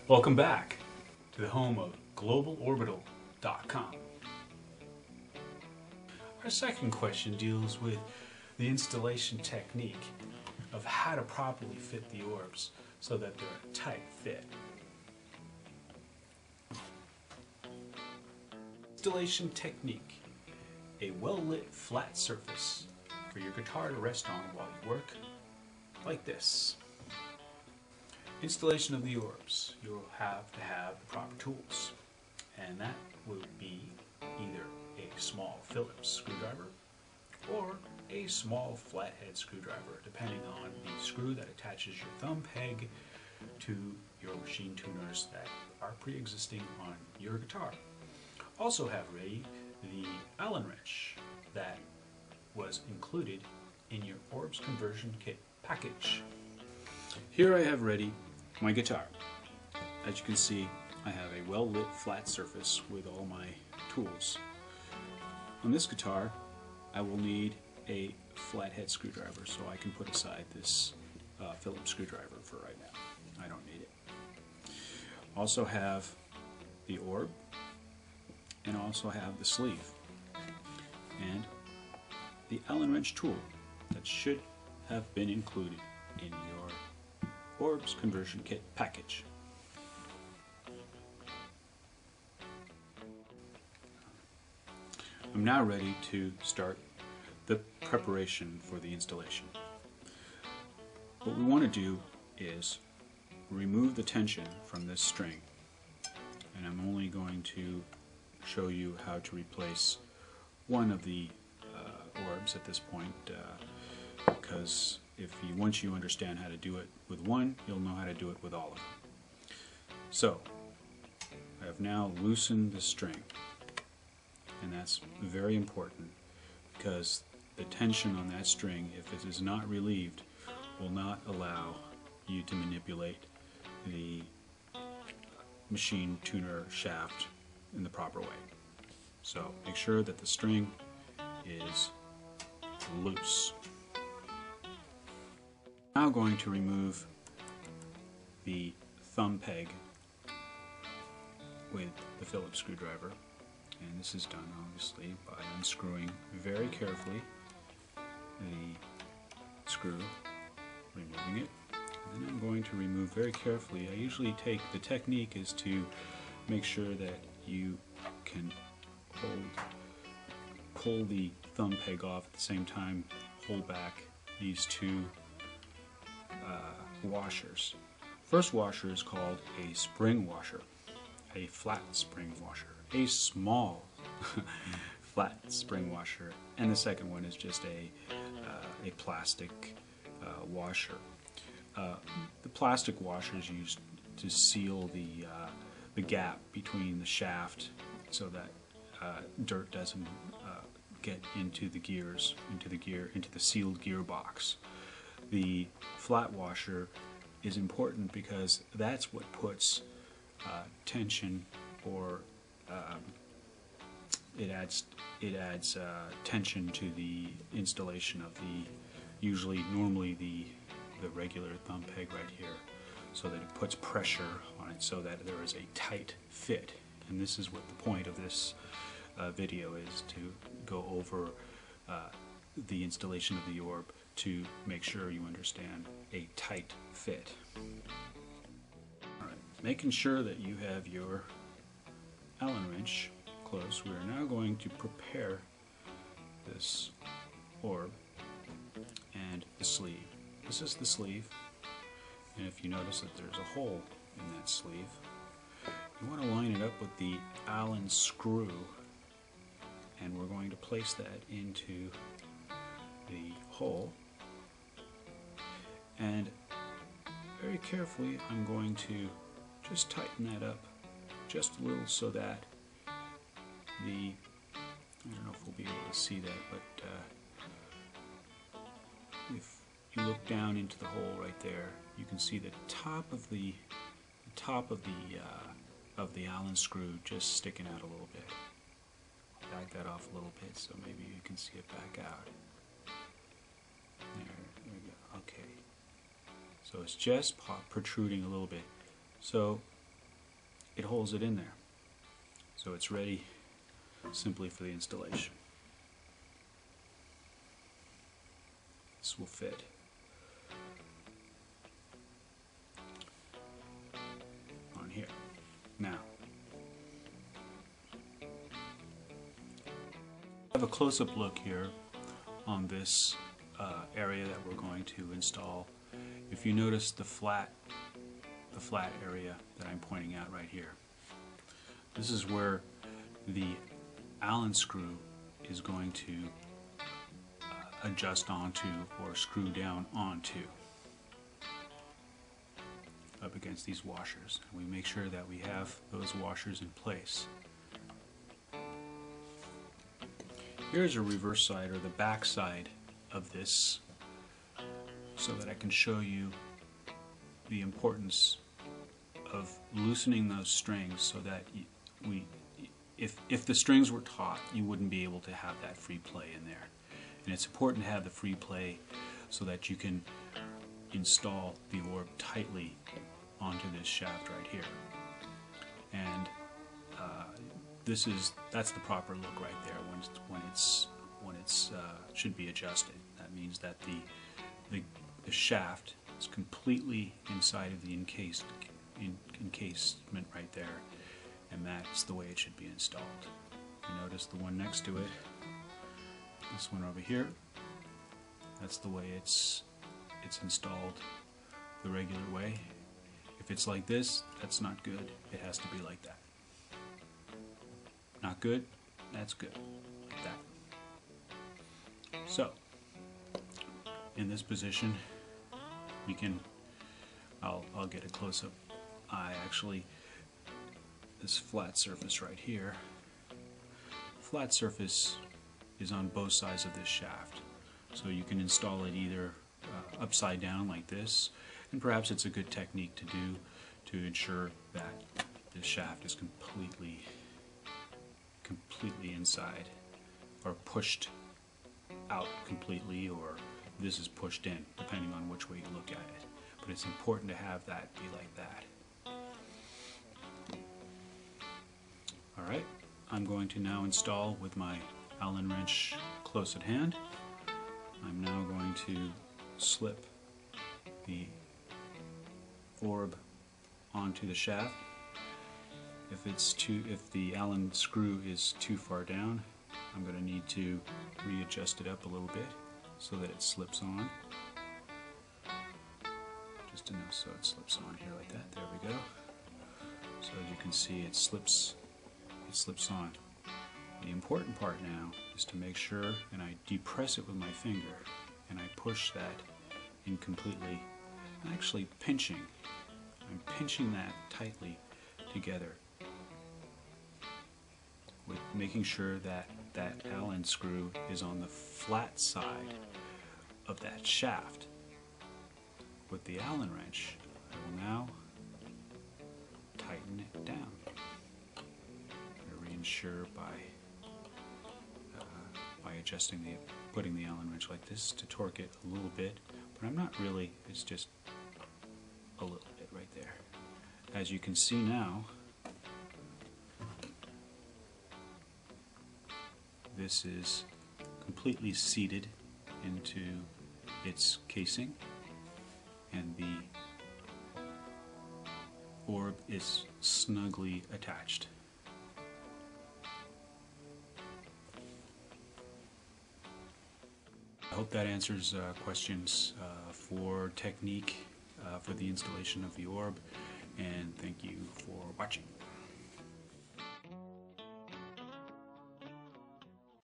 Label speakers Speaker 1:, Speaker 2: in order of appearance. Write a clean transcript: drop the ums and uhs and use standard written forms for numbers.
Speaker 1: Welcome back to the home of globalorbital.com. Our second question deals with the installation technique of how to properly fit the orbs so that they're a tight fit. Installation technique: a well-lit flat surface for your guitar to rest on while you work, like this. Installation of the orbs: you'll have to have the proper tools, and that will be either a small Phillips screwdriver or a small flathead screwdriver, depending on the screw that attaches your thumb peg to your machine tuners that are pre-existing on your guitar. Also have ready the Allen wrench that was included in your Orbs conversion kit package. Here I have ready my guitar. As you can see, I have a well-lit flat surface with all my tools. On this guitar, I will need a flathead screwdriver, so I can put aside this Phillips screwdriver for right now. I don't need it. Also have the orb, and also have the sleeve, and the Allen wrench tool that should have been included in your Orbs conversion kit package. I'm now ready to start the preparation for the installation. What we want to do is remove the tension from this string, and I'm only going to show you how to replace one of the orbs at this point, because once you understand how to do it with one, you'll know how to do it with all of them. So I have now loosened the string, and that's very important because the tension on that string, if it is not relieved, will not allow you to manipulate the machine tuner shaft in the proper way. So make sure that the string is loose. I'm now going to remove the thumb peg with the Phillips screwdriver, and this is done obviously by unscrewing very carefully the screw, removing it, and then I'm going to remove very carefully. I usually the technique is to make sure that you can pull the thumb peg off at the same time, hold back these two washers. First washer is called a spring washer, a flat spring washer, a small flat spring washer, and the second one is just a plastic washer. The plastic washer is used to seal the gap between the shaft so that dirt doesn't get into the gears, into the sealed gearbox. The flat washer is important because that's what puts tension, or it adds tension to the installation of normally the regular thumb peg right here, so that it puts pressure on it so that there is a tight fit. And this is what the point of this video is, to go over the installation of the orb to make sure you understand a tight fit. Alright, making sure that you have your Allen wrench close, we are now going to prepare this orb and the sleeve. This is the sleeve, and if you notice that there's a hole in that sleeve, you want to line it up with the Allen screw, and we're going to place that into the hole, and very carefully I'm going to just tighten that up just a little so that I don't know if we'll be able to see that, but if you look down into the hole right there, you can see the top of the Allen screw just sticking out a little bit. Back that off a little bit so maybe you can see it back out. There we go. Okay. So it's just protruding a little bit. So it holds it in there. So it's ready simply for the installation. This will fit. On here. Now, have a close-up look here on this area that we're going to install. If you notice the flat area that I'm pointing out right here, this is where the Allen screw is going to adjust onto or screw down onto, up against these washers. And we make sure that we have those washers in place. Here's a reverse side, or the back side of this, so that I can show you the importance of loosening those strings so that if the strings were taut, you wouldn't be able to have that free play in there. And it's important to have the free play so that you can install the orb tightly onto this shaft right here. And that's the proper look right there when it's should be adjusted. That means that the shaft is completely inside of the encasement right there, and that's the way it should be installed. You notice the one next to it, this one over here, that's the way it's installed the regular way. If it's like this, that's not good. It has to be like that. Not good, that's good. Like that. So, in this position, we can, I'll get a close-up eye actually. This flat surface right here, flat surface is on both sides of this shaft. So you can install it either upside down like this, and perhaps it's a good technique to do to ensure that the shaft is completely inside, or pushed out completely, or this is pushed in, depending on which way you look at it. But it's important to have that be like that. Alright, I'm going to now install with my Allen wrench close at hand. I'm now going to slip the orb onto the shaft. If the Allen screw is too far down, I'm going to need to readjust it up a little bit so that it slips on. Just enough so it slips on here like that. There we go. So as you can see, it slips on. The important part now is to make sure, and I depress it with my finger, and I push that in completely. I'm actually pinching. I'm pinching that tightly together, with making sure that that Allen screw is on the flat side of that shaft. With the Allen wrench, I will now tighten it down. Reinsure by adjusting putting the Allen wrench like this to torque it a little bit, but I'm not really, it's just a little bit right there. As you can see now, this is completely seated into its casing, and the orb is snugly attached. I hope that answers questions for technique for the installation of the orb, and thank you for watching.